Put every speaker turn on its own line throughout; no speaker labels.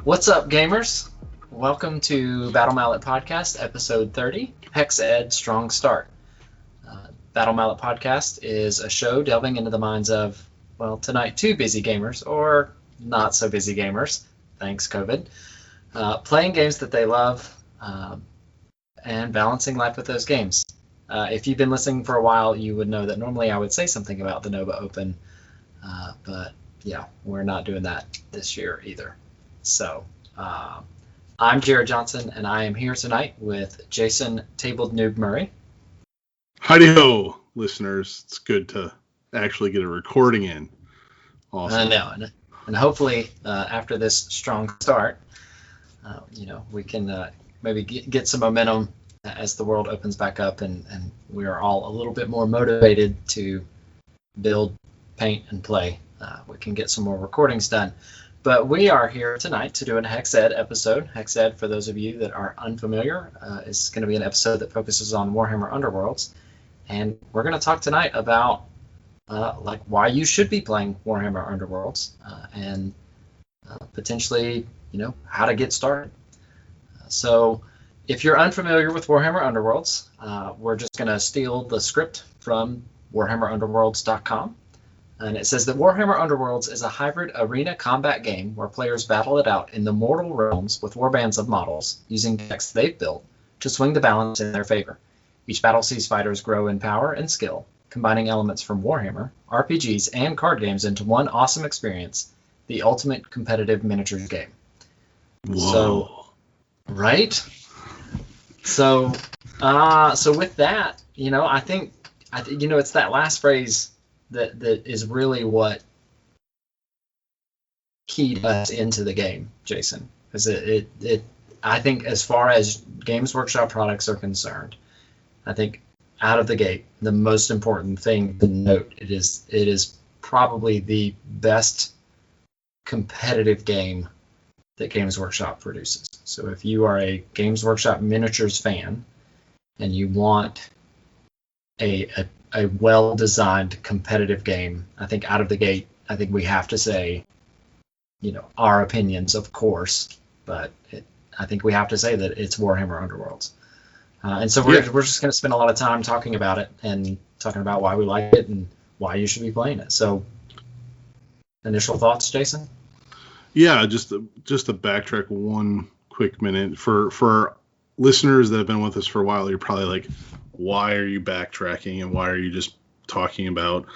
What's up, gamers? Welcome to Battle Mallet Podcast, episode 30, Hex Ed Strong Start. Battle Mallet Podcast is a show delving into the minds of, well, tonight, two busy gamers, or not so busy gamers, thanks COVID, playing games that they love and balancing life with those games. If you've been listening for a while, you would know that normally I would say something about the Nova Open, but yeah, we're not doing that this year either. So, I'm Jared Johnson, and I am here tonight with Jason Tabled Noob Murray.
Howdy-ho, listeners. It's good to actually get a recording in.
Awesome. I know, and hopefully after this strong start, we can maybe get some momentum as the world opens back up, and we are all a little bit more motivated to build, paint, and play. We can get some more recordings done. But we are here tonight to do a Hex Ed episode. Hex Ed, for those of you that are unfamiliar, is going to be an episode that focuses on Warhammer Underworlds. And we're going to talk tonight about why you should be playing Warhammer Underworlds and potentially, how to get started. So if you're unfamiliar with Warhammer Underworlds, we're just going to steal the script from warhammerunderworlds.com. And it says that Warhammer Underworlds is a hybrid arena combat game where players battle it out in the mortal realms with warbands of models using decks they've built to swing the balance in their favor. Each battle sees fighters grow in power and skill, combining elements from Warhammer, RPGs, and card games into one awesome experience, the ultimate competitive miniatures game.
Whoa.
So, right? So with that, I think it's that last phrase that is really what keyed us into the game, Jason. Because I think as far as Games Workshop products are concerned, I think out of the gate, the most important thing to note, it is probably the best competitive game that Games Workshop produces. So if you are a Games Workshop miniatures fan and you want a well-designed competitive game, I think out of the gate, I think we have to say, our opinions, of course, but I think we have to say that it's Warhammer Underworlds. And so we're just going to spend a lot of time talking about it and talking about why we like it and why you should be playing it. So, initial thoughts, Jason?
Yeah, just to backtrack one quick minute. For listeners that have been with us for a while, you're probably like, why are you backtracking and why are you just talking about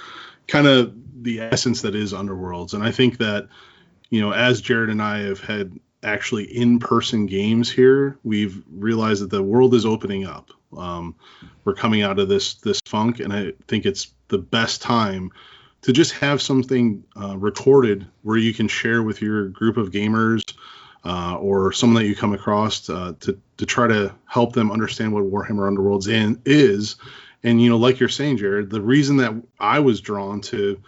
kind of the essence that is Underworlds? And I think that, as Jared and I have had actually in-person games here, we've realized that the world is opening up. We're coming out of this funk, and I think it's the best time to just have something recorded where you can share with your group of gamers or someone that you come across to try to help them understand what Warhammer Underworlds is. And, like you're saying, Jared, the reason that I was drawn to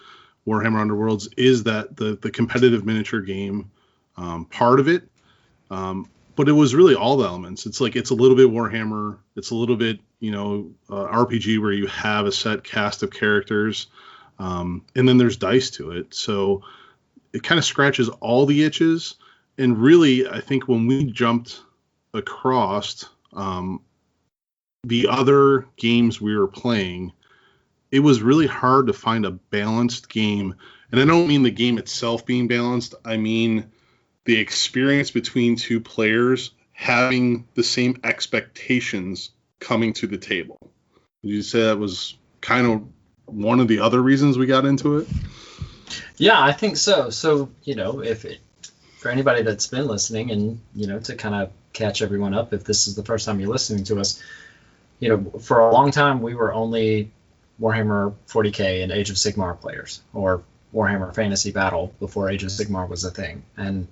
Warhammer Underworlds is that the competitive miniature game part of it. But it was really all the elements. It's like it's a little bit Warhammer. It's a little bit, RPG where you have a set cast of characters. And then there's dice to it. So it kind of scratches all the itches. And really, I think when we jumped across the other games we were playing, it was really hard to find a balanced game. And I don't mean the game itself being balanced. I mean the experience between two players having the same expectations coming to the table. Would you say that was kind of one of the other reasons we got into it?
Yeah, I think so. So, for anybody that's been listening and, to kind of catch everyone up, if this is the first time you're listening to us, for a long time we were only Warhammer 40K and Age of Sigmar players, or Warhammer Fantasy Battle before Age of Sigmar was a thing. And,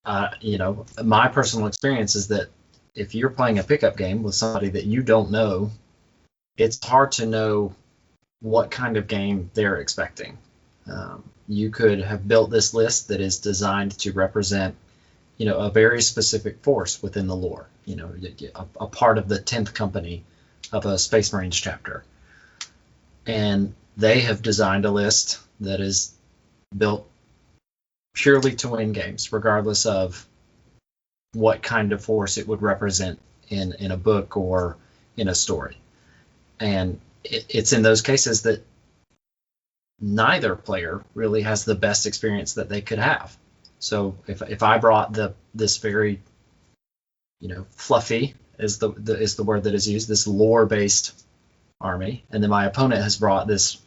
my personal experience is that if you're playing a pickup game with somebody that you don't know, it's hard to know what kind of game they're expecting. You could have built this list that is designed to represent, a very specific force within the lore, a part of the 10th company of a Space Marines chapter. And they have designed a list that is built purely to win games, regardless of what kind of force it would represent in a book or in a story. And it's in those cases that neither player really has the best experience that they could have. So if I brought this very, fluffy is the word that is used, this lore based army, and then my opponent has brought this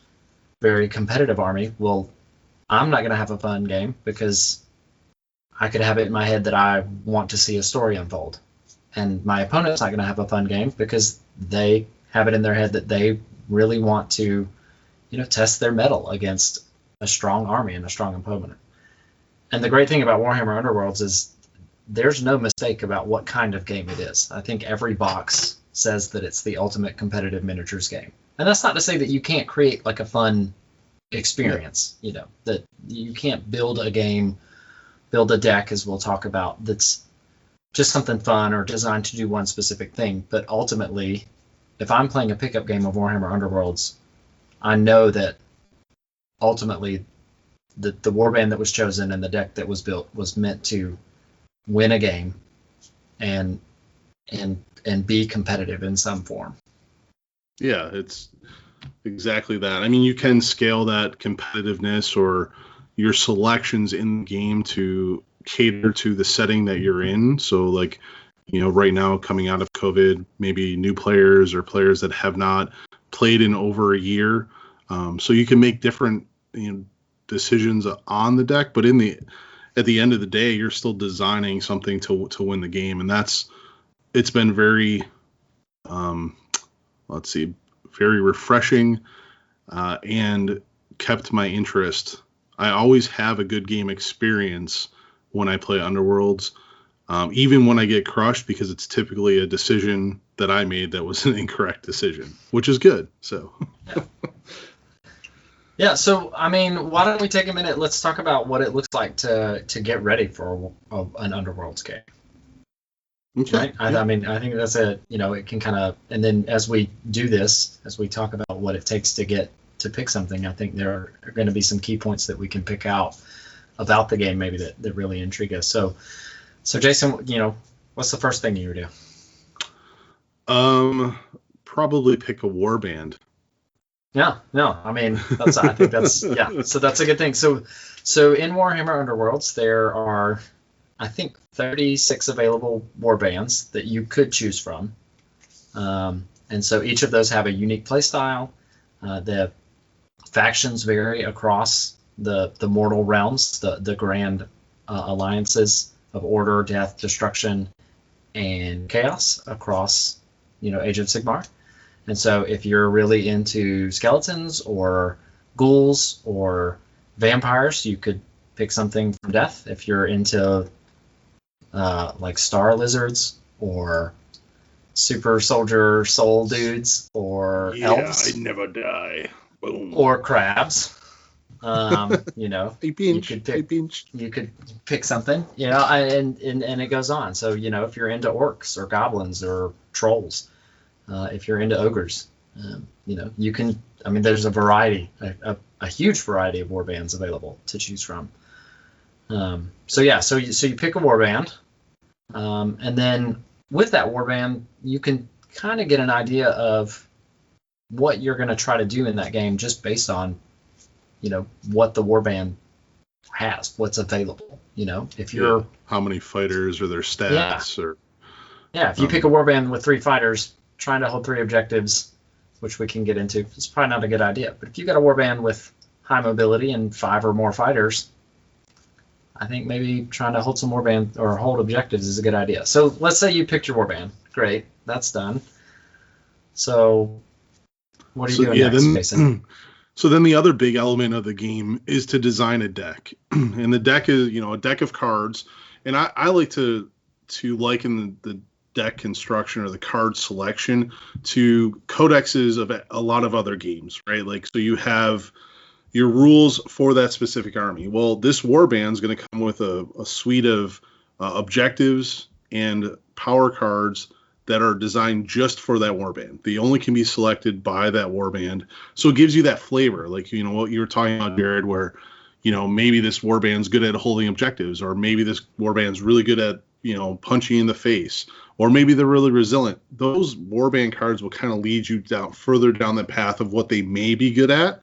very competitive army, well, I'm not going to have a fun game because I could have it in my head that I want to see a story unfold, and my opponent's not going to have a fun game because they have it in their head that they really want to, test their mettle against a strong army and a strong opponent. And the great thing about Warhammer Underworlds is there's no mistake about what kind of game it is. I think every box says that it's the ultimate competitive miniatures game. And that's not to say that you can't create like a fun experience, that you can't build a game, build a deck, as we'll talk about, that's just something fun or designed to do one specific thing. But ultimately, if I'm playing a pickup game of Warhammer Underworlds, I know that ultimately the warband that was chosen and the deck that was built was meant to win a game and be competitive in some form.
Yeah, it's exactly that. I mean, you can scale that competitiveness or your selections in the game to cater to the setting that you're in. So like, right now coming out of COVID, maybe new players or players that have not played in over a year. So you can make different decisions on the deck, but at the end of the day, you're still designing something to win the game. And it's been very, very refreshing and kept my interest. I always have a good game experience when I play Underworlds, even when I get crushed, because it's typically a decision that I made that was an incorrect decision, which is good. So.
Yeah, so I mean, why don't we take a minute? Let's talk about what it looks like to get ready for an Underworlds game. Okay. Right? Yeah. I mean, I think that's it can kind of, and then as we do this, as we talk about what it takes to pick something, I think there are going to be some key points that we can pick out about the game maybe that really intrigue us. So Jason, what's the first thing you would
do? Probably pick a warband.
Yeah, no, I mean, I think that's, yeah, so that's a good thing. So in Warhammer Underworlds, there are, I think, 36 available warbands that you could choose from. And so each of those have a unique playstyle. The factions vary across the mortal realms, the grand alliances of order, death, destruction, and chaos across, Age of Sigmar. And so if you're really into skeletons or ghouls or vampires, you could pick something from Death. If you're into like star lizards or super soldier soul dudes or elves.
I never die. Boom.
Or crabs.
You
could pick something, and it goes on. So, if you're into orcs or goblins or trolls, if you're into ogres, you can, there's a variety, a huge variety of warbands available to choose from. So you pick a warband, and then with that warband, you can kind of get an idea of what you're going to try to do in that game just based on, what the warband has, what's available, if you're...
how many fighters or their stats
if you pick a warband with 3 fighters, trying to hold 3 objectives, which we can get into, it's probably not a good idea. But if you got a warband with high mobility and 5 or more fighters, I think maybe trying to hold some warband or hold objectives is a good idea. So let's say you picked your warband. Great, that's done. So what are you doing next, Mason?
So then the other big element of the game is to design a deck. And the deck is, a deck of cards. And I like to liken the deck construction or the card selection to codexes of a lot of other games, right? Like, so you have your rules for that specific army. Well, this warband is going to come with a suite of objectives and power cards that are designed just for that warband. They only can be selected by that warband. So it gives you that flavor, like, what you were talking about, Jared, where, maybe this warband's good at holding objectives, or maybe this warband's really good at, punching in the face, or maybe they're really resilient. Those warband cards will kind of lead you further down the path of what they may be good at.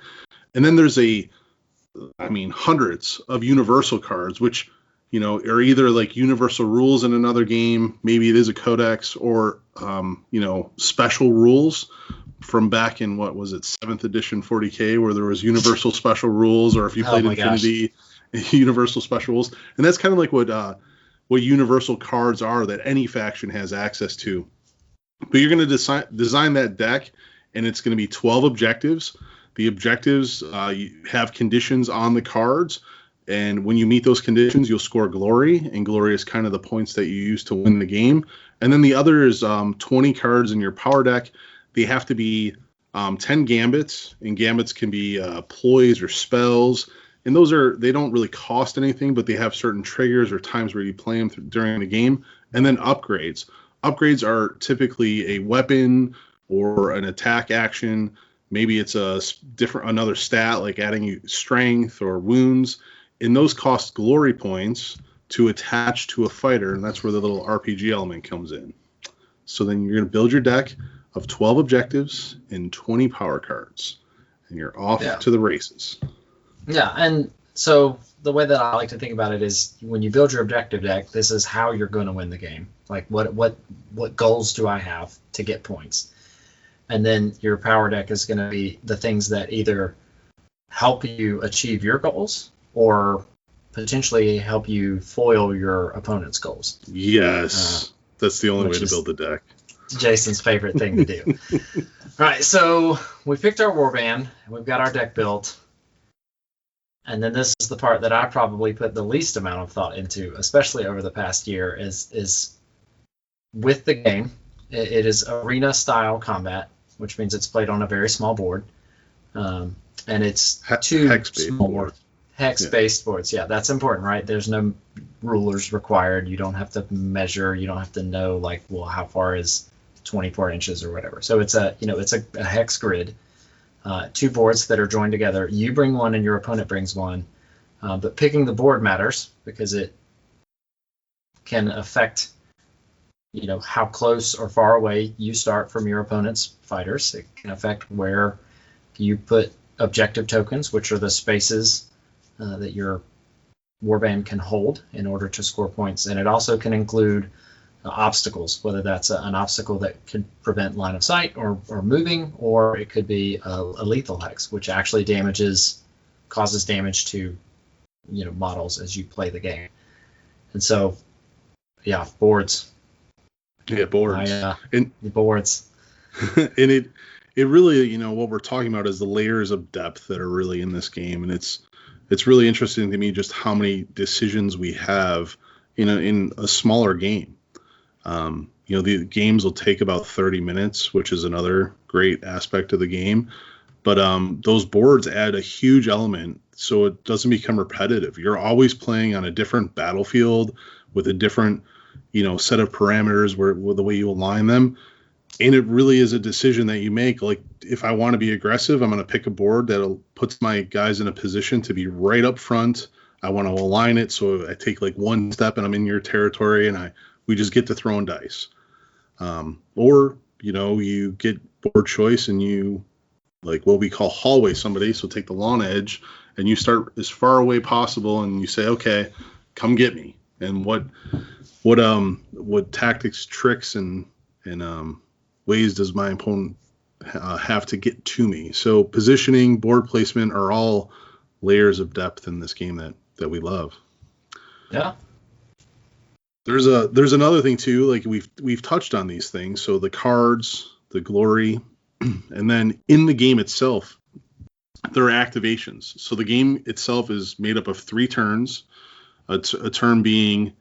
And then there's hundreds of universal cards, which, are either like universal rules in another game. Maybe it is a codex, or, special rules from back in, what was it, 7th edition 40K, where there was universal special rules, or if you played Infinity, universal special rules. And that's kind of like what universal cards are that any faction has access to. But you're going to design that deck, and it's going to be 12 objectives. The objectives you have conditions on the cards, and when you meet those conditions, you'll score glory, and glory is kind of the points that you use to win the game. And then the other is 20 cards in your power deck. They have to be 10 gambits, and gambits can be ploys or spells. And they don't really cost anything, but they have certain triggers or times where you play them during the game. And then upgrades. Upgrades are typically a weapon or an attack action. Maybe it's another stat, like adding you strength or wounds. And those cost glory points to attach to a fighter, and that's where the little RPG element comes in. So then you're going to build your deck of 12 objectives and 20 power cards, and you're off to the races.
Yeah, and so the way that I like to think about it is, when you build your objective deck, this is how you're going to win the game. Like, what goals do I have to get points? And then your power deck is going to be the things that either help you achieve your goals or potentially help you foil your opponent's goals.
Yes, that's the only way to build the deck.
Jason's favorite thing to do. All right, so we picked our warband. We've got our deck built. And then this is the part that I probably put the least amount of thought into, especially over the past year, is with the game. It is arena-style combat, which means it's played on a very small board. And it's two small boards. Hex-based boards. Yeah, that's important, right? There's no rulers required. You don't have to measure. You don't have to know, how far is 24 inches or whatever. So it's a hex grid. Two boards that are joined together. You bring one and your opponent brings one. But picking the board matters, because it can affect, how close or far away you start from your opponent's fighters. It can affect where you put objective tokens, which are the spaces that your warband can hold in order to score points. And it also can include obstacles, whether that's an obstacle that could prevent line of sight or moving, or it could be a lethal hex, which actually causes damage to models as you play the game. And so, boards.
Yeah, boards.
The boards.
And it really, what we're talking about is the layers of depth that are really in this game, and it's really interesting to me just how many decisions we have in a smaller game. The games will take about 30 minutes, which is another great aspect of the game. But those boards add a huge element, so it doesn't become repetitive. You're always playing on a different battlefield with a different, set of parameters with the way you align them. And it really is a decision that you make. Like, if I want to be aggressive, I'm going to pick a board that puts my guys in a position to be right up front. I want to align it so I take one step and I'm in your territory, and we just get to throwing dice. Or, you get board choice and you, what we call hallway somebody, so take the lawn edge, and you start as far away possible, and you say, okay, come get me. And what tactics, tricks, and ways does my opponent have to get to me? So positioning, board placement are all layers of depth in this game that we love.
Yeah.
There's another thing too, we've touched on these things. So the cards, the glory, and then in the game itself, there are activations. So the game itself is made up of 3 turns, a turn being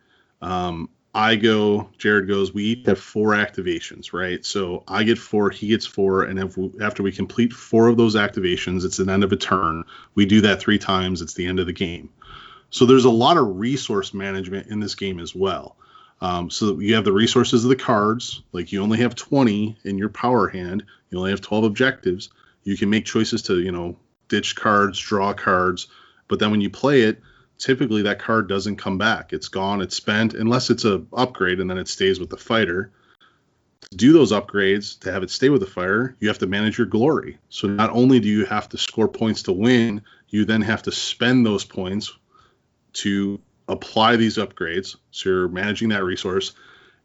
I go, Jared goes, we each have 4 activations, right? So I get 4, he gets 4, and after we complete 4 of those activations, it's the end of a turn. We do that 3 times, it's the end of the game. So there's a lot of resource management in this game as well. So you have the resources of the cards, you only have 20 in your power hand, you only have 12 objectives. You can make choices to, ditch cards, draw cards, but then when you play it, typically that card doesn't come back. It's gone, it's spent, unless it's a upgrade and then it stays with the fighter. To do those upgrades, to have it stay with the fighter, you have to manage your glory. So not only do you have to score points to win, you then have to spend those points to apply these upgrades. So you're managing that resource.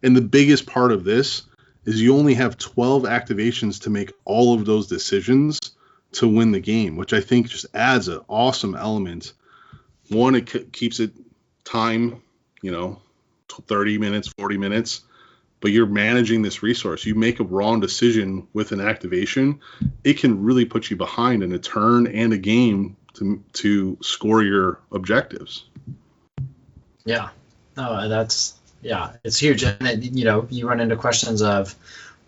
And the biggest part of this is you only have 12 activations to make all of those decisions to win the game, which I think just adds an awesome element. One, it keeps it time, 30 minutes, 40 minutes, but you're managing this resource. You make a wrong decision with an activation, it can really put you behind in a turn and a game to score your objectives.
Yeah. No, it's huge. And, you run into questions of,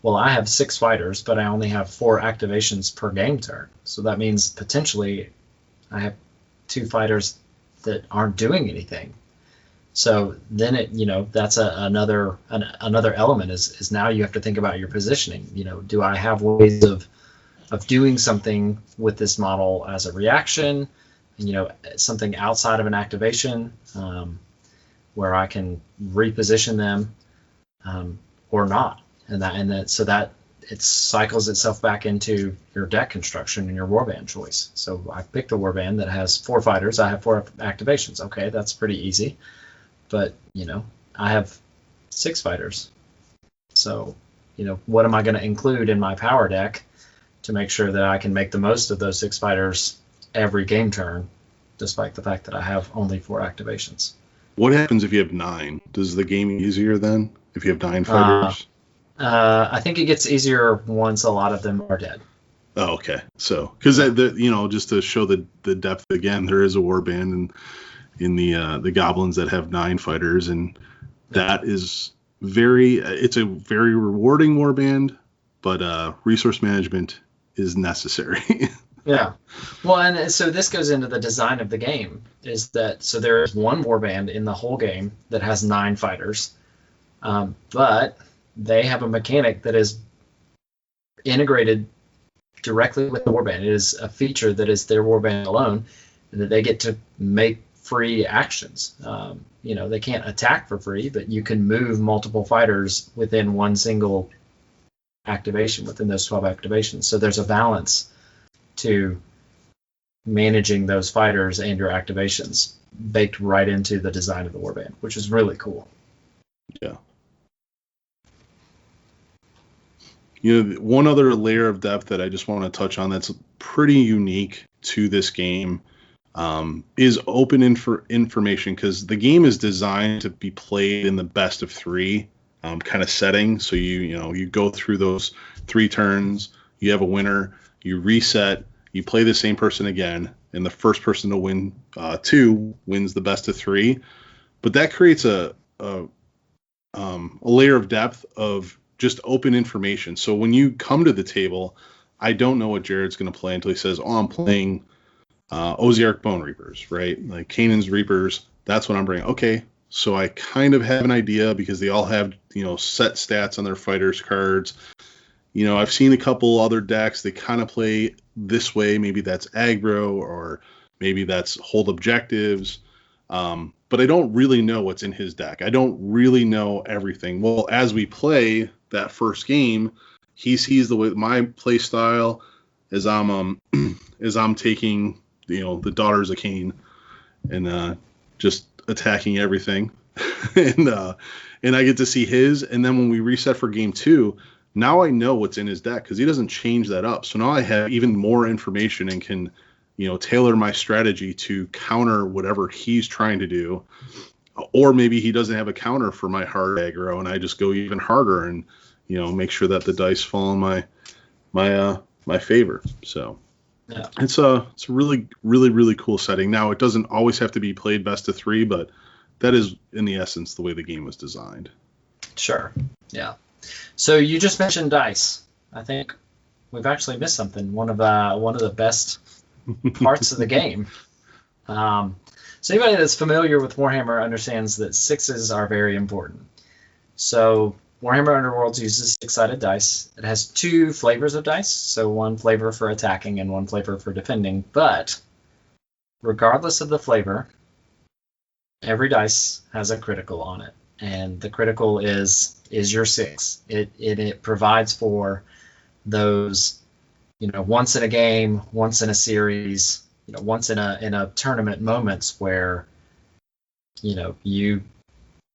well, I have 6 fighters, but I only have 4 activations per game turn. So that means potentially I have 2 fighters that aren't doing anything. So then that's another element is now you have to think about your positioning. Do I have ways of doing something with this model as a reaction, something outside of an activation, where I can reposition them, or not. So that it cycles itself back into your deck construction and your warband choice. So I picked a warband that has 4 fighters. I have 4 activations. Okay, that's pretty easy. But I have 6 fighters. So what am I going to include in my power deck to make sure that I can make the most of those 6 fighters every game turn, despite the fact that I have only 4 activations?
What happens if you have 9? Does the game easier then if you have 9 fighters?
I think it gets easier once a lot of them are dead.
Oh, okay. So, because just to show the depth again, there is a warband in the goblins that have 9 fighters, and that is it's a very rewarding warband, but resource management is necessary.
Yeah. Well, and so this goes into the design of the game, is that so there is one warband in the whole game that has 9 fighters, but they have a mechanic that is integrated directly with the warband. It is a feature that is their warband alone, and that they get to make free actions. They can't attack for free, but you can move multiple fighters within one single activation, within those 12 activations. So there's a balance to managing those fighters and your activations baked right into the design of the warband, which is really cool.
Yeah. One other layer of depth that I just want to touch on that's pretty unique to this game is open information, because the game is designed to be played in the best of 3 kind of setting. So you go through those 3 turns, you have a winner, you reset, you play the same person again, and the first person to win 2 wins the best of 3. But that creates a layer of depth of just open information. So when you come to the table, I don't know what Jared's going to play until he says, "Oh, I'm playing Osiarch Bone Reapers," right? Like Canaan's Reapers. That's what I'm bringing. Okay, so I kind of have an idea because they all have set stats on their fighters cards. I've seen a couple other decks. They kind of play this way. Maybe that's aggro, or maybe that's hold objectives. But I don't really know what's in his deck. I don't really know everything. Well, as we play that first game, he sees the way my play style as I'm taking the Daughters of Cain and just attacking everything, and I get to see his. And then when we reset for game 2, now I know what's in his deck because he doesn't change that up. So now I have even more information and can tailor my strategy to counter whatever he's trying to do. Or maybe he doesn't have a counter for my hard aggro, and I just go even harder and make sure that the dice fall in my favor. So yeah, it's a really, really, really cool setting. Now, it doesn't always have to be played best of 3, but that is in the essence the way the game was designed.
Sure. Yeah. So you just mentioned dice. I think we've actually missed something. One of the best parts of the game. So anybody that's familiar with Warhammer understands that 6s are very important. So Warhammer Underworlds uses 6-sided dice. It has 2 flavors of dice, so one flavor for attacking and one flavor for defending, but regardless of the flavor, every dice has a critical on it, and the critical is your 6. It provides for those, once in a game, once in a series, once in a tournament moments where you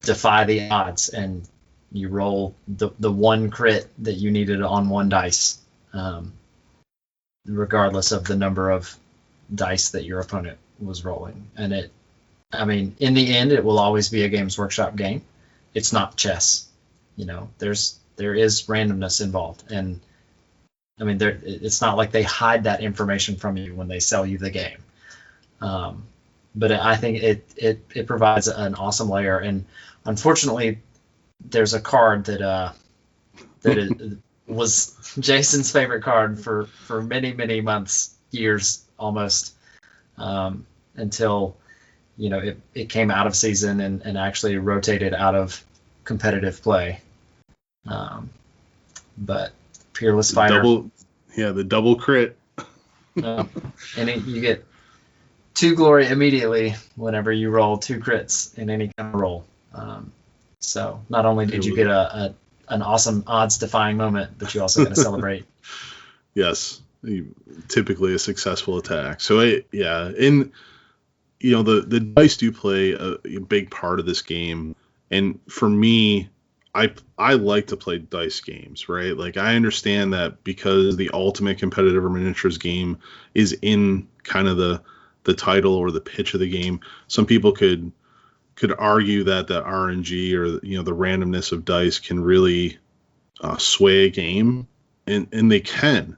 defy the odds and you roll the one crit that you needed on one dice, regardless of the number of dice that your opponent was rolling. And in the end, it will always be a Games Workshop game. It's not chess. There is randomness involved, and it's not like they hide that information from you when they sell you the game. But I think it provides an awesome layer, and unfortunately, there's a card that was Jason's favorite card for many, many months, years almost, until it came out of season and actually rotated out of competitive play. But Peerless Fighter,
the double crit,
and you get 2 glory immediately whenever you roll 2 crits in any kind of roll. So not only did you get an awesome odds-defying moment, but you also get to celebrate.
Yes, typically a successful attack. So the dice do play a big part of this game, and for me, I like to play dice games, right? Like, I understand that because the ultimate competitive or miniatures game is in kind of the title or the pitch of the game. Some people could argue that the RNG or the randomness of dice can really sway a game, and they can.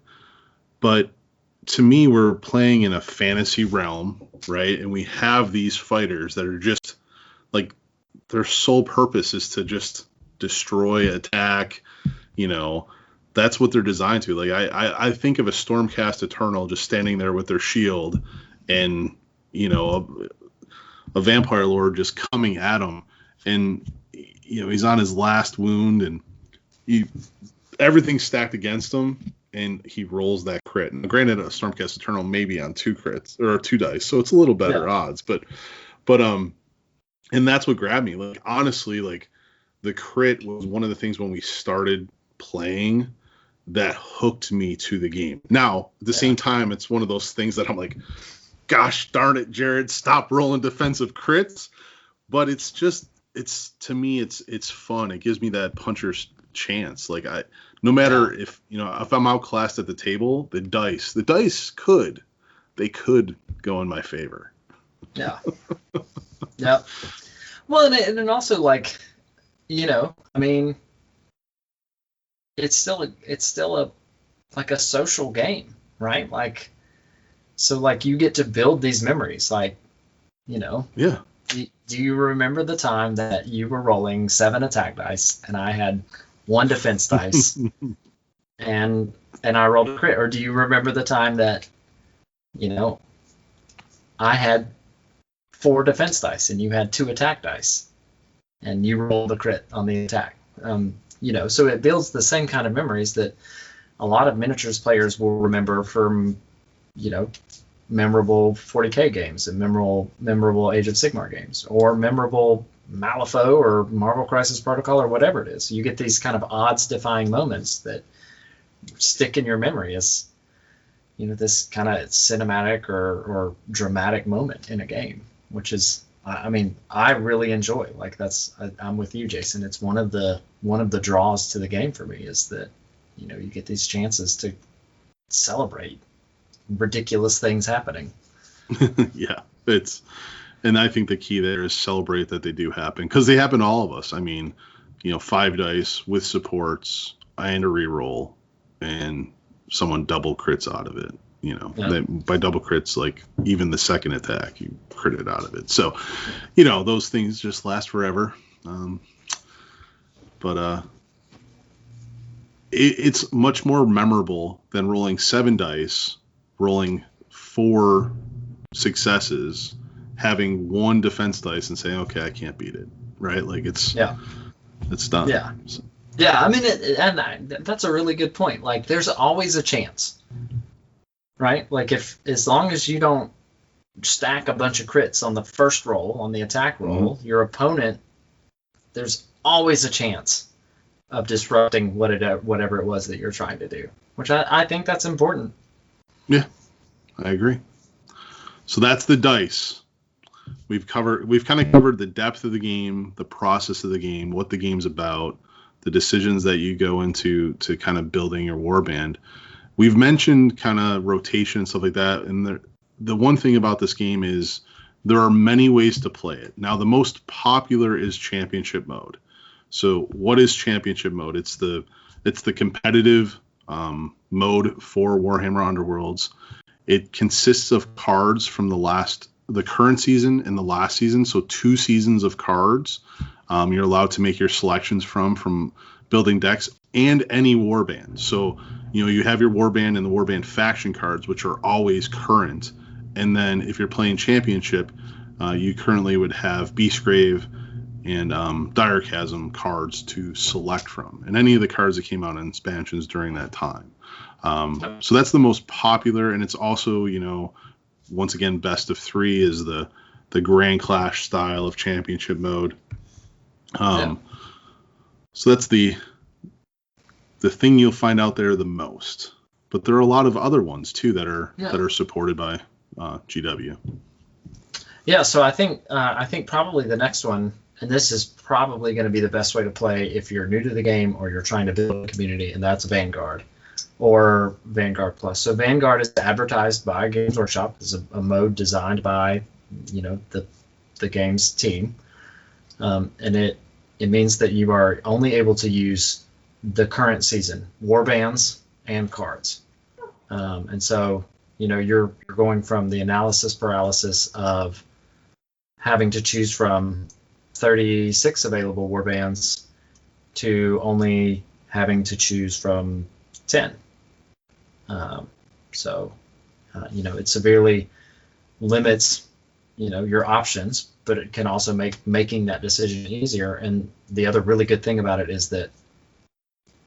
But to me, we're playing in a fantasy realm, right? And we have these fighters that are just like, their sole purpose is to just destroy, attack. That's what they're designed to. Like, I think of a Stormcast Eternal just standing there with their shield, and a vampire lord just coming at him, and he's on his last wound, and everything's stacked against him, and he rolls that crit. And granted, a Stormcast Eternal may be on 2 crits or 2 dice, so it's a little better odds, but and that's what grabbed me. Like, honestly, like, the crit was one of the things when we started playing that hooked me to the game. Now, at the same time, it's one of those things that I'm like, gosh darn it, Jared, stop rolling defensive crits. But to me, it's fun. It gives me that puncher's chance. Like, no matter if I'm outclassed at the table, the dice could go in my favor.
Yeah. Yeah. Well, and also, like, it's still a social game, right? Like, so, like, you get to build these memories, like,
Yeah.
Do you remember the time that you were rolling 7 attack dice and I had 1 defense dice and I rolled a crit? Or do you remember the time that, I had 4 defense dice and you had 2 attack dice and you rolled a crit on the attack? So it builds the same kind of memories that a lot of miniatures players will remember from, memorable 40K games and memorable Age of Sigmar games, or memorable Malifaux or Marvel Crisis Protocol or whatever it is. You get these kind of odds-defying moments that stick in your memory as, this kind of cinematic or dramatic moment in a game, which is, I really enjoy. Like, I'm with you, Jason. It's one of the draws to the game for me, is that, you get these chances to celebrate ridiculous things happening.
Yeah, and I think the key there is celebrate that they do happen, because they happen to all of us. 5 dice with supports and a reroll, and someone double crits out of it. By double crits, like, even the second attack, you critted out of it. So, those things just last forever. But it's much more memorable than rolling 7 dice, rolling 4 successes, having 1 defense dice, and saying, okay, I can't beat it. Right? Like, it's done.
Yeah.
So.
Yeah. That's a really good point. Like, there's always a chance, right? Like, as long as you don't, stack a bunch of crits on the first roll, on the attack roll, your opponent, there's always a chance of disrupting whatever it was that you're trying to do, which I think that's important.
Yeah, I agree. So that's the dice. We've kind of covered the depth of the game, the process of the game, what the game's about, the decisions that you go into to kind of building your warband. We've mentioned kind of rotation and stuff like that, and the one thing about this game is there are many ways to play it. Now, the most popular is championship mode. So what is championship mode? It's the competitive mode for Warhammer Underworlds. It consists of cards from the current season and the last season, so 2 seasons of cards. You're allowed to make your selections from building decks and any warband. So, you have your warband and the warband faction cards, which are always current. And then if you're playing championship, you currently would have Beastgrave and Dire Chasm cards to select from, and any of the cards that came out in expansions during that time. So that's the most popular, and it's also, once again, best of 3 is the Grand Clash style of championship mode. So that's the thing you'll find out there the most. But there are a lot of other ones too that are supported by GW.
Yeah, so I think probably the next one, and this is probably going to be the best way to play if you're new to the game or you're trying to build a community, and that's Vanguard or Vanguard Plus. So Vanguard is advertised by Games Workshop. It's a mode designed by the game's team, and it means that you are only able to use the current season warbands and cards, and so you're going from the analysis paralysis of having to choose from 36 available warbands to only having to choose from 10. It severely limits, your options, but it can also make making that decision easier. And the other really good thing about it is that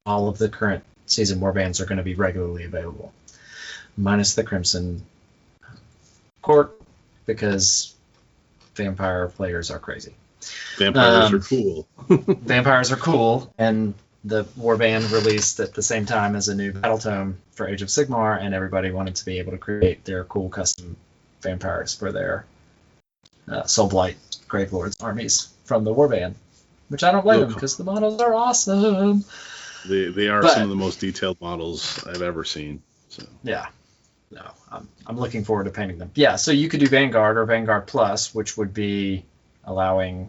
all of the current season warbands are going to be regularly available, minus the Crimson Court, because vampire players are crazy.
Vampires are cool.
Vampires are cool, and the warband released at the same time as a new battle tome for Age of Sigmar, and everybody wanted to be able to create their cool custom vampires for their Soulblight Gravelords armies from the warband, which I don't blame them because the models are awesome.
They are some of the most detailed models I've ever seen. So.
Yeah. No, I'm looking forward to painting them. Yeah, so you could do Vanguard or Vanguard Plus, which would be allowing...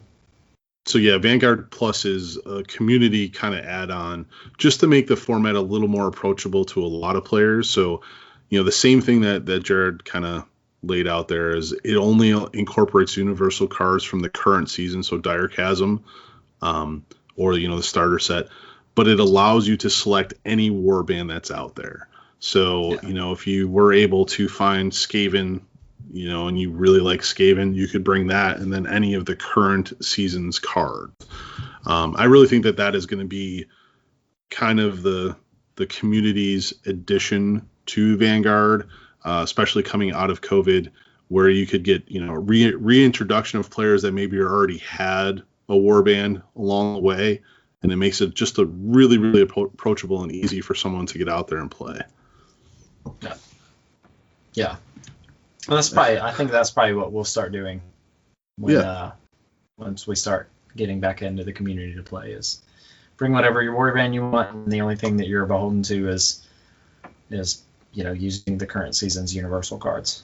So yeah, Vanguard Plus is a community kind of add-on just to make the format a little more approachable to a lot of players. So, the same thing that Jared kind of laid out there is it only incorporates universal cards from the current season, so Dire Chasm, or, the starter set, but it allows you to select any warband that's out there. So, if you were able to find Skaven, and you really like Skaven, you could bring that and then any of the current season's cards. I really think that is going to be kind of the community's addition to Vanguard, especially coming out of COVID, where you could get, reintroduction of players that maybe already had a warband along the way, and it makes it just a really, really approachable and easy for someone to get out there and play.
Yeah. Well, I think that's probably what we'll start doing once we start getting back into the community to play, is bring whatever your warband you want, and the only thing that you're beholden to is using the current season's universal cards.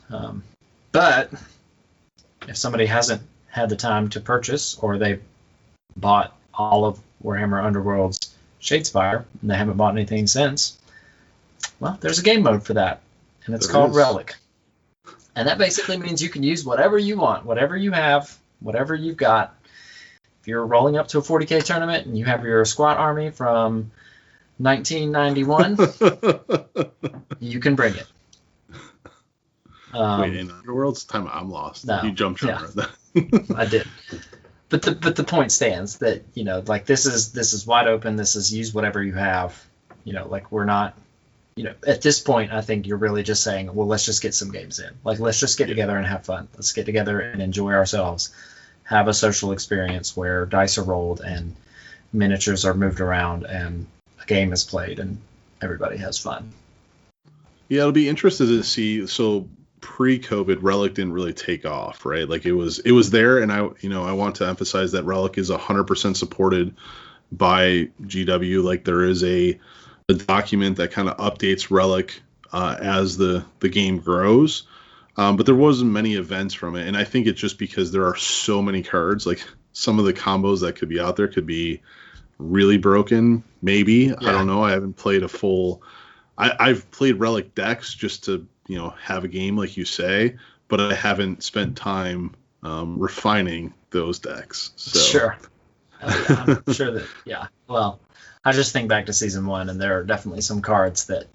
But if somebody hasn't had the time to purchase, or they bought all of Warhammer Underworlds Shadespire and they haven't bought anything since, well, there's a game mode for that, and it's called Relic. And that basically means you can use whatever you want, whatever you have, whatever you've got. If you're rolling up to a 40K tournament and you have your squat army from 1991, you can bring it.
Wait, in Underworlds? Time I'm lost.
No,
you jumped over that.
I did. But the point stands that, this is wide open. This is use whatever you have. We're not at this point, I think you're really just saying, well, let's just get some games in. Like, let's just get together and have fun. Let's get together and enjoy ourselves, have a social experience where dice are rolled and miniatures are moved around and a game is played and everybody has fun.
Yeah, it'll be interesting to see. So pre-COVID, Relic didn't really take off, right? Like it was there, and I want to emphasize that Relic is 100% supported by GW. Like there is a document that kind of updates Relic as the game grows. But there wasn't many events from it, and I think it's just because there are so many cards. Like some of the combos that could be out there could be really broken. Maybe I don't know. I haven't played a full. I've played Relic decks just to have a game, like you say, but I haven't spent time refining those decks. So.
Sure. I'm sure that Well, I just think back to season 1, and there are definitely some cards that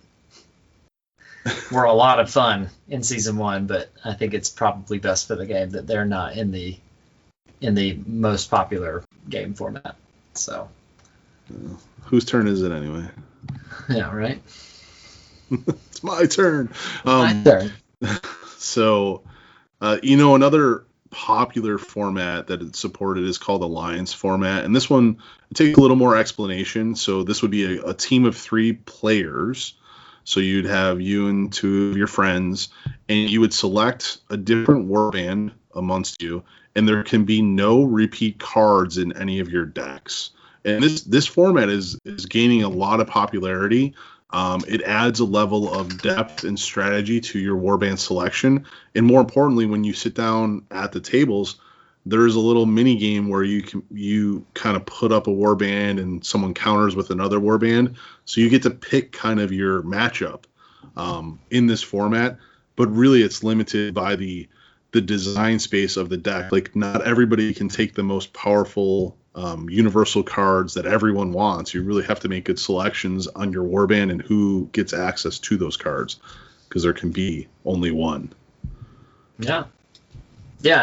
were a lot of fun in season 1, but I think it's probably best for the game that they're not in the most popular game format. So,
whose turn is it anyway?
Yeah, right.
It's my turn.
My turn.
So, another popular format that it's supported is called Alliance format, and this one takes a little more explanation. So this would be a team of 3 players. So you'd have you and 2 of your friends, and you would select a different warband amongst you, and there can be no repeat cards in any of your decks. And this format is gaining a lot of popularity. It adds a level of depth and strategy to your warband selection. And more importantly, when you sit down at the tables, there's a little mini game where you kind of put up a warband and someone counters with another warband. So you get to pick kind of your matchup in this format. But really, it's limited by the design space of the deck. Like not everybody can take the most powerful universal cards that everyone wants. You really have to make good selections on your warband and who gets access to those cards, because there can be only one.
Yeah,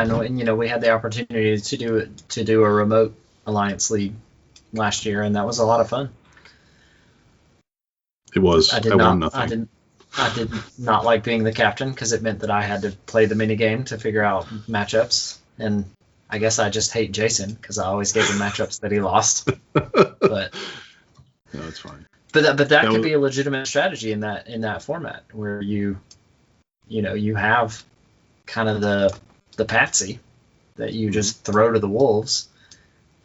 and we had the opportunity to do a remote Alliance League last year, and that was a lot of fun.
It was. I won nothing.
I did not like being the captain because it meant that I had to play the mini game to figure out matchups, and I guess I just hate Jason because I always gave him matchups that he lost. But
no, it's fine.
But that could be a legitimate strategy in that format where you have kind of the patsy that you just throw to the wolves,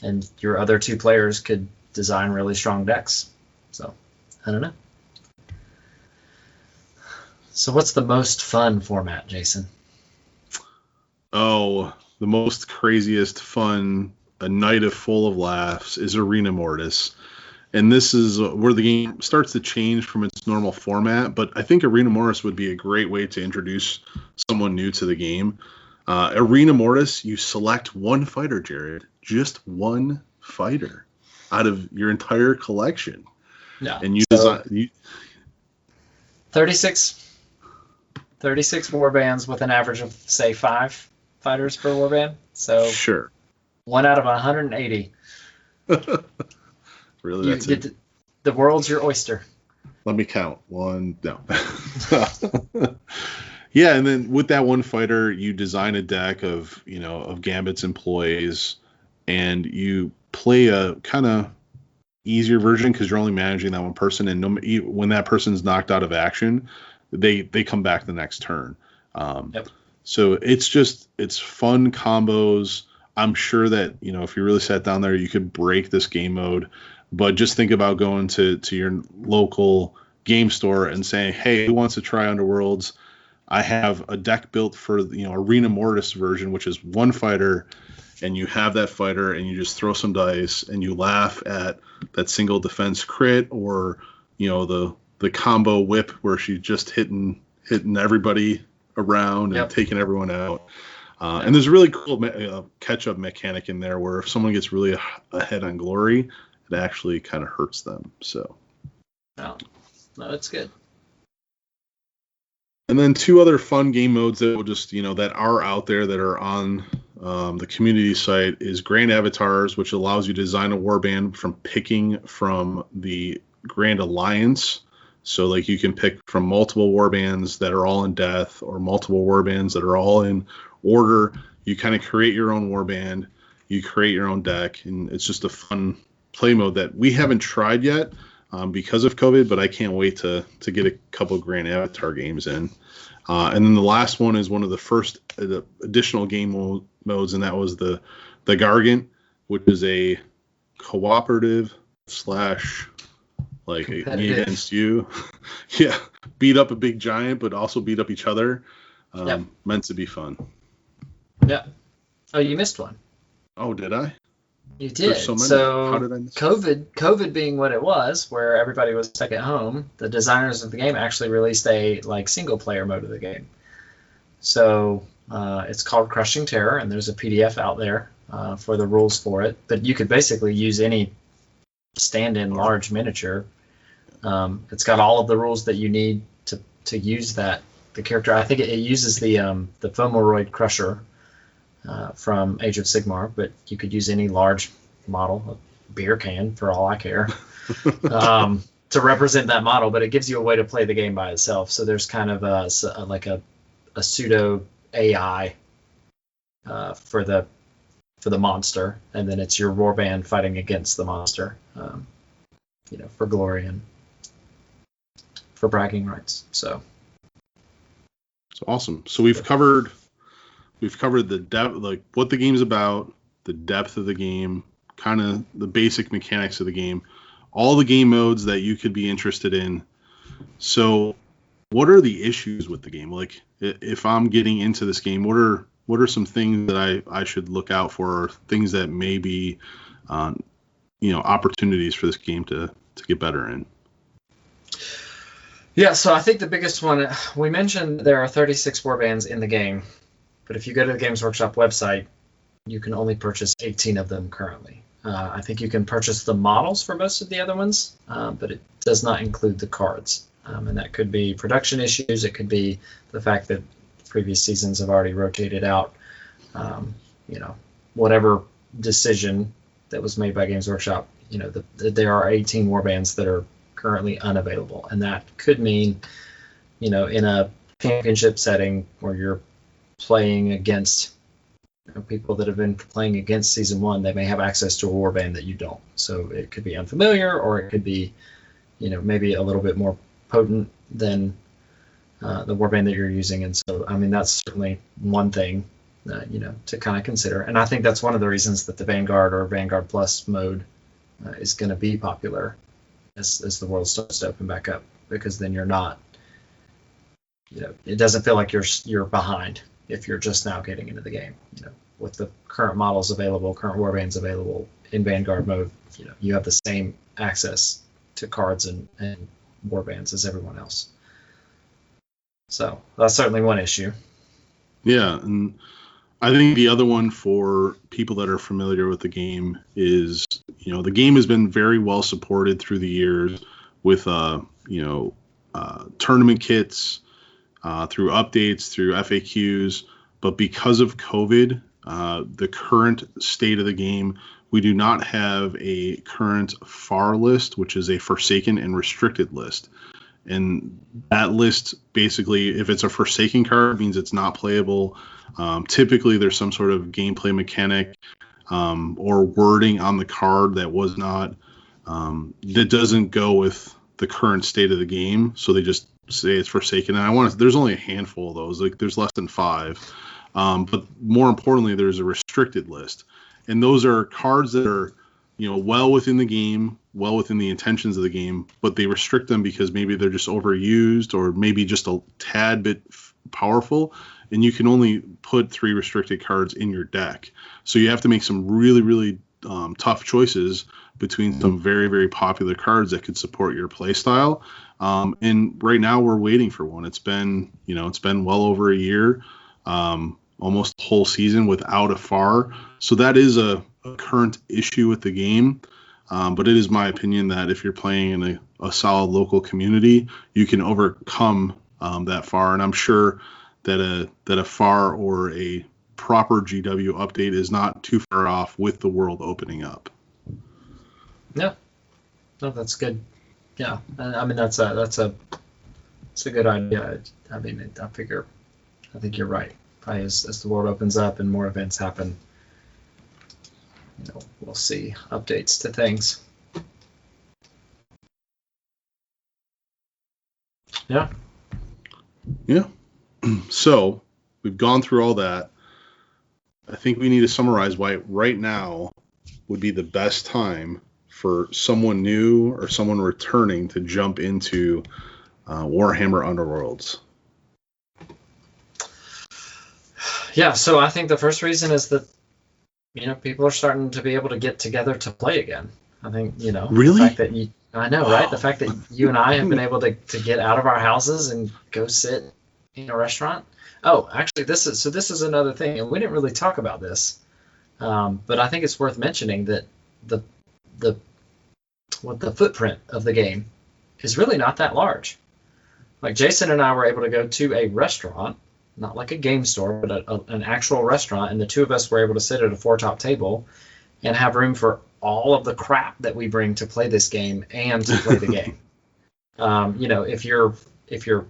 and your other 2 players could design really strong decks. So I don't know. So what's the most fun format, Jason?
Oh, the most craziest fun, a night of full of laughs is Arena Mortis. And this is where the game starts to change from its normal format. But I think Arena Mortis would be a great way to introduce someone new to the game. Arena Mortis, you select one fighter, Jared. Just one fighter out of your entire collection.
Yeah.
And you design...
36 warbands with an average of, say, 5 fighters per warband. So
sure.
1 out of 180.
Really? That's it?
The world's your oyster.
Let me count. 1, no. Yeah, and then with that one fighter, you design a deck of Gambit's employees, and you play a kind of easier version because you're only managing that one person, and when that person's knocked out of action, they come back the next turn.
Yep.
So it's fun combos. I'm sure that if you really sat down there, you could break this game mode. But just think about going to your local game store and saying, "Hey, who wants to try Underworlds? I have a deck built for Arena Mortis version, which is one fighter, and you have that fighter, and you just throw some dice, and you laugh at that single defense crit, or the combo whip where she's just hitting everybody around and taking everyone out." And there's a really cool catch-up mechanic in there where if someone gets really ahead on glory, it actually kind of hurts them. So,
no, that's good.
And then 2 other fun game modes that will just that are out there that are on the community site is Grand Avatars, which allows you to design a warband from picking from the Grand Alliance So like you can pick from multiple warbands that are all in death, or multiple warbands that are all in order. You kind of create your own warband, you create your own deck, and it's just a fun play mode that we haven't tried yet because of COVID, but I can't wait to get a couple Grand Avatar games in. And then the last one is one of the first additional game modes, and that was the Gargant, which is a cooperative / like me against you. Yeah, beat up a big giant, but also beat up each other.
Yep.
Meant to be fun.
Yeah. Oh, you missed one.
Oh, did I?
You did. So how did I miss COVID being what it was, where everybody was stuck at home, the designers of the game actually released a single player mode of the game. So it's called Crushing Terror, and there's a PDF out there for the rules for it. But you could basically use any stand-in large miniature. It's got all of the rules that you need to use the character. I think it uses the Fomoroid Crusher from Age of Sigmar, but you could use any large model, a beer can for all I care, to represent that model. But it gives you a way to play the game by itself. So there's kind of a pseudo AI for the monster, and then it's your warband fighting against the monster, for glory and for bragging rights. So
it's awesome. So we've covered the depth, like what the game's about, the depth of the game, kind of the basic mechanics of the game, all the game modes that you could be interested in. So what are the issues with the game? Like if I'm getting into this game, what are some things that I should look out for, or things that may be, opportunities for this game to get better in?
Yeah, so I think the biggest one, we mentioned there are 36 warbands in the game, but if you go to the Games Workshop website, you can only purchase 18 of them currently. I think you can purchase the models for most of the other ones, but it does not include the cards. And that could be production issues. It could be the fact that previous seasons have already rotated out, whatever decision that was made by Games Workshop. There are 18 warbands that are currently unavailable, and that could mean, in a championship setting where you're playing against people that have been playing against season 1, they may have access to a warband that you don't. So it could be unfamiliar, or it could be, maybe a little bit more potent than the warband that you're using. And so, that's certainly one thing, to kind of consider. And I think that's one of the reasons that the Vanguard or Vanguard Plus mode is going to be popular as the world starts to open back up, because then you're not, it doesn't feel like you're behind if you're just now getting into the game. With the current models available, current warbands available in Vanguard mode, you have the same access to cards and warbands as everyone else. So that's certainly one issue.
Yeah, and I think the other one for people that are familiar with the game is, the game has been very well supported through the years with, tournament kits, through updates, through FAQs. But because of COVID, the current state of the game, we do not have a current FAR list, which is a Forsaken and Restricted list. And that list, basically, if it's a Forsaken card, means it's not playable. Typically, there's some sort of gameplay mechanic or wording on the card that was not, that doesn't go with the current state of the game. So they just say it's Forsaken. And there's only a handful of those. Like, there's less than 5. But more importantly, there's a restricted list. And those are cards that are, well within the game, well within the intentions of the game, but they restrict them because maybe they're just overused or maybe just a tad bit powerful, and you can only put 3 restricted cards in your deck. So you have to make some really, really tough choices between some very, very popular cards that could support your play style. And right now we're waiting for one. It's been well over a year, almost a whole season without a FAR. So that is a current issue with the game. But it is my opinion that if you're playing in a solid local community, you can overcome that FAR. And I'm sure that a FAR or a proper GW update is not too far off with the world opening up.
No, that's good. Yeah, I mean that's a good idea. I mean, I think you're right. Probably as the world opens up and more events happen, we'll see updates to things. Yeah.
Yeah. So we've gone through all that. I think we need to summarize why right now would be the best time for someone new or someone returning to jump into Warhammer Underworlds.
Yeah, so I think the first reason is that people are starting to be able to get together to play again. I think
Really?
the fact that I know, right? The fact that you and I have been able to get out of our houses and go sit in a restaurant. Oh, actually, this is another thing, and we didn't really talk about this, but I think it's worth mentioning that the the the footprint of the game is really not that large. Like Jason and I were able to go to a restaurant, not like a game store, but an actual restaurant, and the two of us were able to sit at a four-top table and have room for all of the crap that we bring to play this game and to play the game. If you're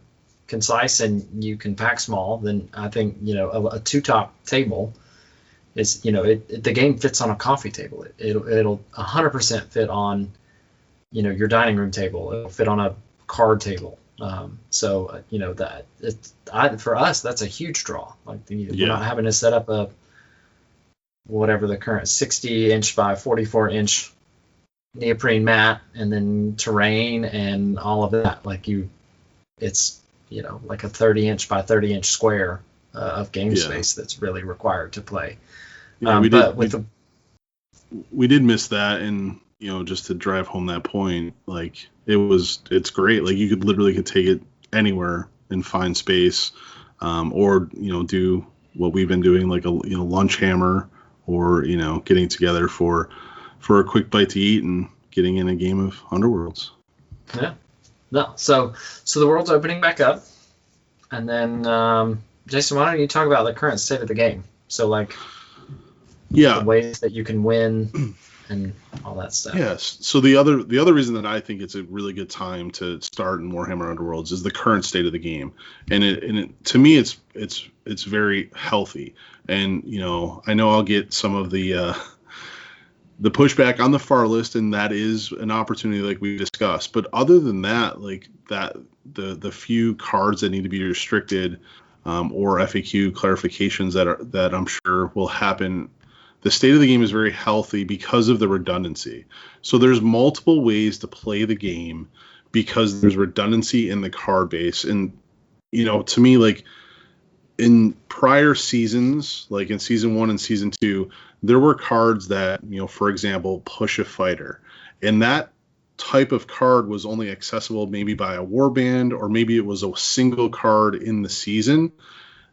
concise and you can pack small, then I think a two-top table is the game fits on a coffee table. It'll 100% fit on your dining room table. It'll fit on a card table. For us, that's a huge draw. Like we're not having to set up a whatever the current 60-inch by 44-inch neoprene mat and then terrain and all of that. It's like a 30-inch by 30-inch square of game space that's really required to play.
Yeah, we did miss that, and just to drive home that point, like it's great. Like you could take it anywhere and find space, or do what we've been doing, like a lunch hammer, or getting together for a quick bite to eat and getting in a game of Underworlds.
Yeah. No. So the world's opening back up, and then Jason, why don't you talk about the current state of the game? So the ways that you can win and all that stuff.
Yes. So the other reason that I think it's a really good time to start in Warhammer Underworlds is the current state of the game, and it to me it's very healthy. And I know I'll get some of the pushback on the far list, and that is an opportunity like we discussed. But other than that, the few cards that need to be restricted or FAQ clarifications that I'm sure will happen. The state of the game is very healthy because of the redundancy. So there's multiple ways to play the game because there's redundancy in the card base. And, to me, in prior seasons, like in season 1 and season 2, there were cards that, for example, push a fighter. And that type of card was only accessible maybe by a warband, or maybe it was a single card in the season.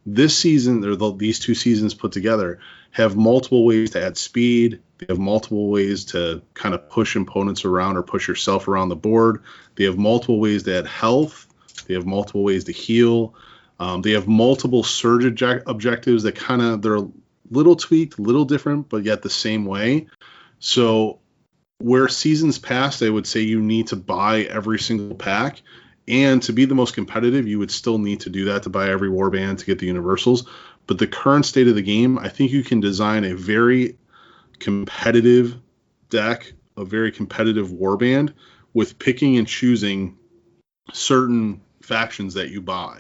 This season, or these two seasons put together, have multiple ways to add speed. They have multiple ways to kind of push opponents around or push yourself around the board. They have multiple ways to add health. They have multiple ways to heal. They have multiple surge objectives that they're a little tweaked, a little different, but yet the same way. So where seasons past, I would say you need to buy every single pack. And to be the most competitive, you would still need to do that to buy every warband to get the universals. But the current state of the game, I think you can design a very competitive deck, a very competitive warband, with picking and choosing certain factions that you buy,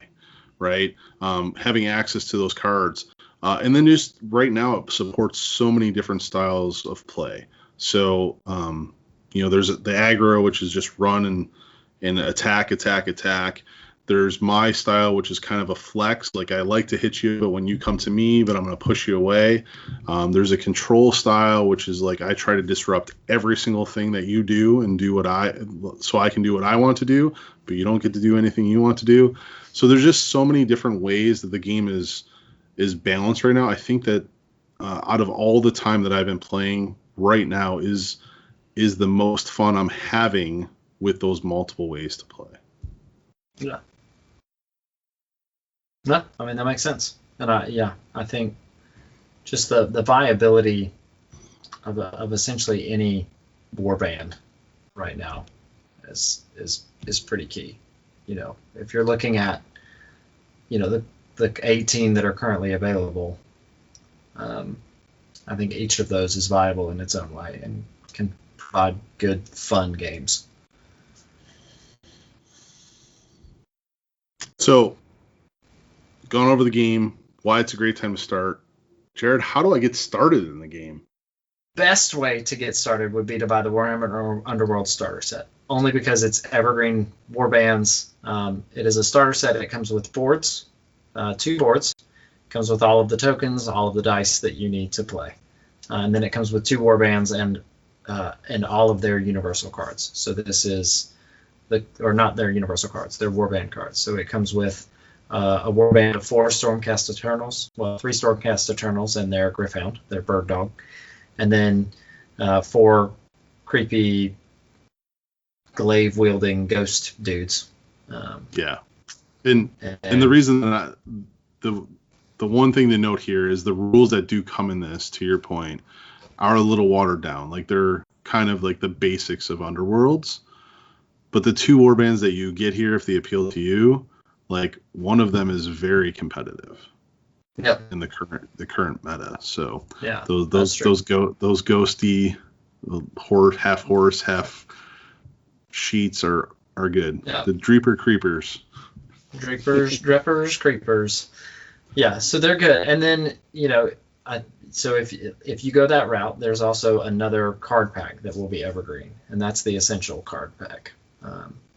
right? Having access to those cards. And then just right now it supports so many different styles of play. So, there's the aggro, which is just run and attack. There's my style, which is kind of a flex. Like I like to hit you, but when you come to me, but I'm going to push you away. There's a control style, which is like I try to disrupt every single thing that you do and so I can do what I want to do, but you don't get to do anything you want to do. So there's just so many different ways that the game is balanced right now. I think that out of all the time that I've been playing right now is the most fun I'm having with those multiple ways to play.
Yeah. No, I mean that makes sense, and I think just the viability of essentially any warband right now is pretty key. If you're looking at the 18 that are currently available, I think each of those is viable in its own way and can provide good, fun games.
So, going over the game, why it's a great time to start. Jared, how do I get started in the game?
Best way to get started would be to buy the Warhammer Underworld starter set, only because it's evergreen warbands. It is a starter set. It comes with boards, 2 boards. It comes with all of the tokens, all of the dice that you need to play. And then it comes with 2 warbands and all of their universal cards. So this is not their universal cards, they're warband cards. So it comes with a warband of 4 Stormcast Eternals, 3 Stormcast Eternals and their Gryph-hound, their bird dog, and then 4 creepy glaive wielding ghost dudes.
Yeah, and the reason that the one thing to note here is the rules that do come in this, to your point, are a little watered down. Like they're kind of like the basics of Underworlds, but the 2 warbands that you get here, if they appeal to you, like one of them is very competitive.
Yep.
In the current meta. So
yeah,
those ghosty half horse, half sheets are good. Yep. The Dreeper Creepers.
Dreepers, Creepers. Yeah, so they're good. And then, so if you go that route, there's also another card pack that will be evergreen, and that's the Essential card pack.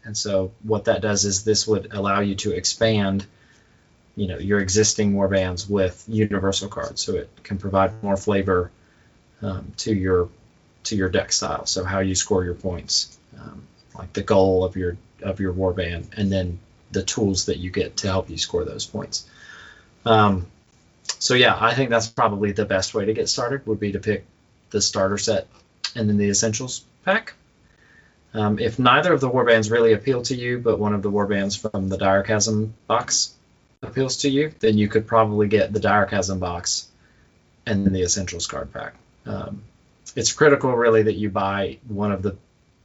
And so what that does is this would allow you to expand your existing warbands with universal cards, so it can provide more flavor to your deck style. So how you score your points, like the goal of your warband, and then the tools that you get to help you score those points. So yeah, I think that's probably the best way to get started, would be to pick the starter set and then the essentials pack. If neither of the warbands really appeal to you, but one of the warbands from the Dire Chasm box appeals to you, then you could probably get the Dire Chasm box and then the Essentials card pack. It's critical, really, that you buy one of the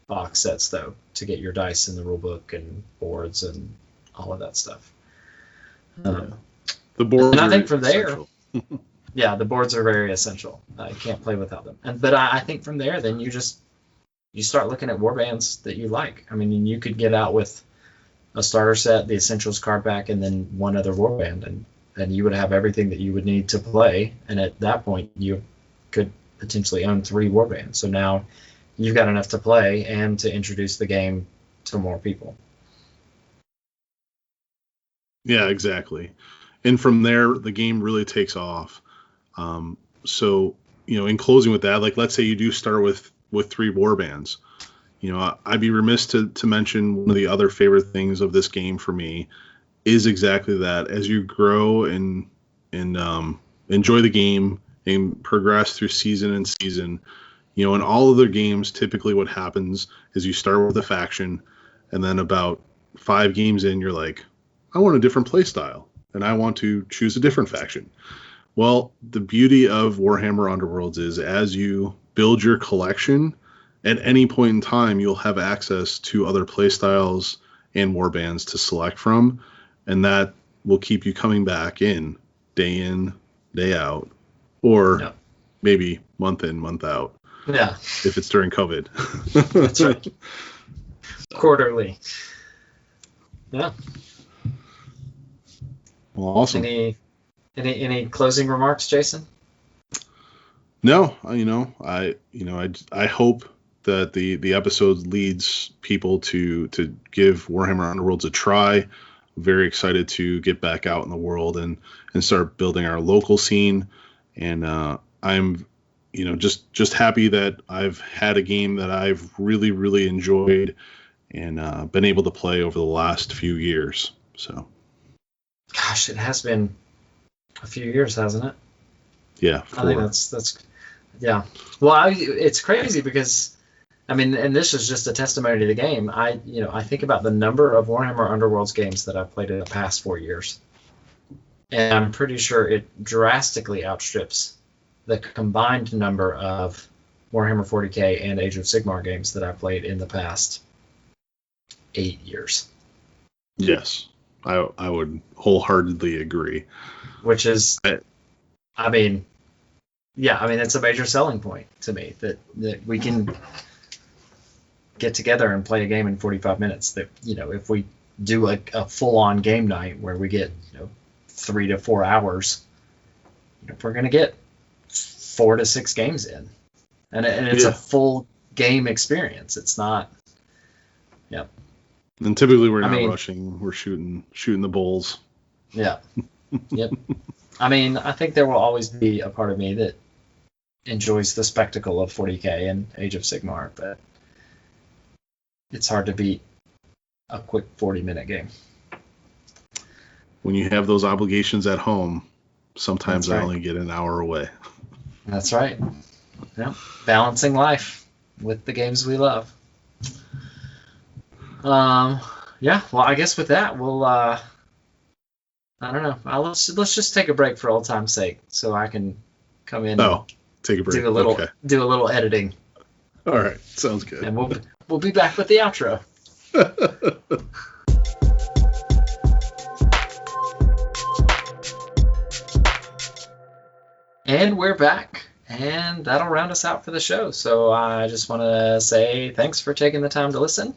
box sets, though, to get your dice in the rulebook and boards and all of that stuff.
The boards,
and I think from there, yeah, the boards are very essential. I can't play without them. But I think from there, then you start looking at warbands that you like. I mean, you could get out with a starter set, the Essentials card pack, and then one other warband, and you would have everything that you would need to play. And at that point, you could potentially own 3 warbands. So now you've got enough to play and to introduce the game to more people.
Yeah, exactly. And from there, the game really takes off. So, in closing with that, like, let's say you do start with 3 warbands. I'd be remiss to mention one of the other favorite things of this game for me is exactly that. As you grow and enjoy the game and progress through season and season, in all other games, typically what happens is you start with a faction, and then about 5 games in, you're like, I want a different play style, and I want to choose a different faction. Well, the beauty of Warhammer Underworlds is as you build your collection, at any point in time, you'll have access to other playstyles and warbands to select from, and that will keep you coming back in, day out, or maybe month in, month out.
Yeah.
If it's during COVID.
That's right. Quarterly. Yeah.
Well, awesome.
Any closing remarks, Jason?
No, I hope that the episode leads people to give Warhammer Underworlds a try. Very excited to get back out in the world and start building our local scene. And I'm just happy that I've had a game that I've really, really enjoyed and been able to play over the last few years. So,
gosh, it has been a few years, hasn't it?
Yeah, 4.
I think that's yeah. Well, it's crazy because, I mean, and this is just a testimony to the game. I think about the number of Warhammer Underworlds games that I've played in the past 4 years, and I'm pretty sure it drastically outstrips the combined number of Warhammer 40K and Age of Sigmar games that I've played in the past 8 years.
Yes, I would wholeheartedly agree.
Which is, I mean, it's a major selling point to me that we can get together and play a game in 45 minutes. That, if we do a full-on game night where we get 3 to 4 hours, we're going to get 4 to 6 games in, and it's a full game experience. It's not. Yep.
And typically we're not rushing. We're shooting the bulls.
Yeah. Yep. I think there will always be a part of me that enjoys the spectacle of 40K and Age of Sigmar, but it's hard to beat a quick 40-minute game.
When you have those obligations at home, sometimes I only get an hour away.
That's right. Yeah. Balancing life with the games we love. Yeah, well, I guess with that, we'll, I don't know. Let's just take a break for old time's sake, so I can come in and
take a break.
Do a little editing.
All right, sounds good.
And we'll be back with the outro. And we're back, and that'll round us out for the show. So I just want to say thanks for taking the time to listen.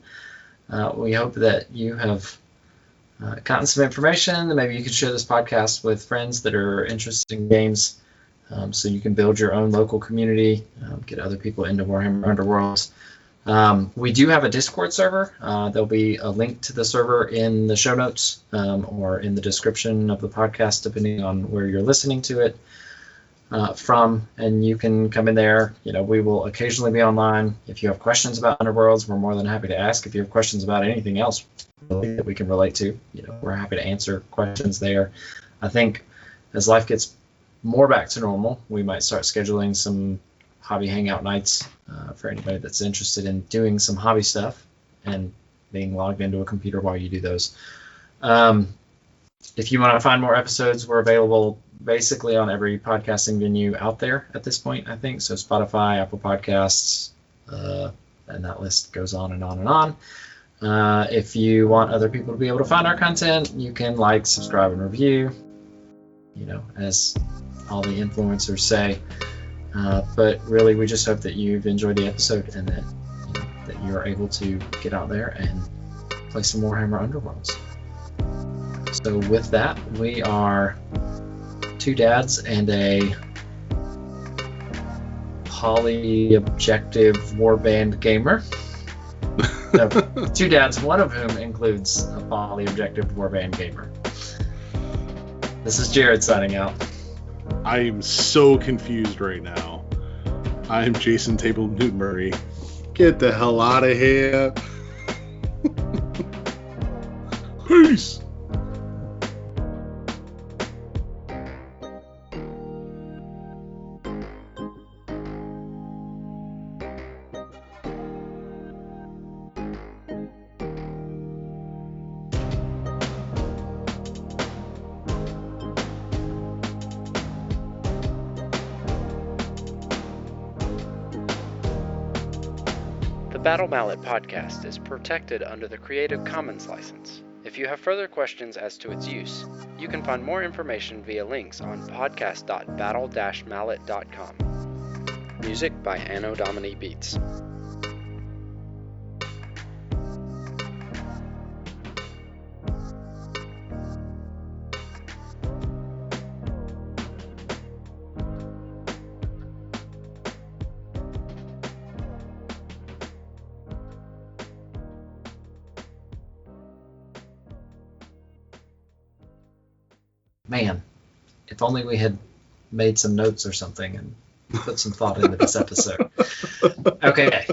We hope that you have gotten some information, and maybe you could share this podcast with friends that are interested in games, so you can build your own local community, get other people into Warhammer Underworlds. We do have a Discord server. There'll be a link to the server in the show notes or in the description of the podcast, depending on where you're listening to it from, and you can come in there. We will occasionally be online. If you have questions about Underworlds, we're more than happy to ask. If you have questions about anything else really that we can relate to, we're happy to answer questions there. I think as life gets more back to normal, we might start scheduling some hobby hangout nights for anybody that's interested in doing some hobby stuff and being logged into a computer while you do those. If you want to find more episodes, we're available basically on every podcasting venue out there at this point, I think. So Spotify, Apple Podcasts, and that list goes on and on and on. If you want other people to be able to find our content, you can like, subscribe, and review, as all the influencers say. But really, we just hope that you've enjoyed the episode and that you're able to get out there and play some Warhammer Underworlds. So with that, we are two dads and a poly-objective warband gamer. No, two dads, one of whom includes a poly-objective warband gamer. This is Jared signing out.
I am so confused right now. I'm Jason Table Newton-Murray. Get the hell out of here. Peace.
The Battle Mallet podcast is protected under the Creative Commons license. If you have further questions as to its use, you can find more information via links on podcast.battle-mallet.com. Music by Anno Domini Beats.
Man, if only we had made some notes or something and put some thought into this episode. Okay.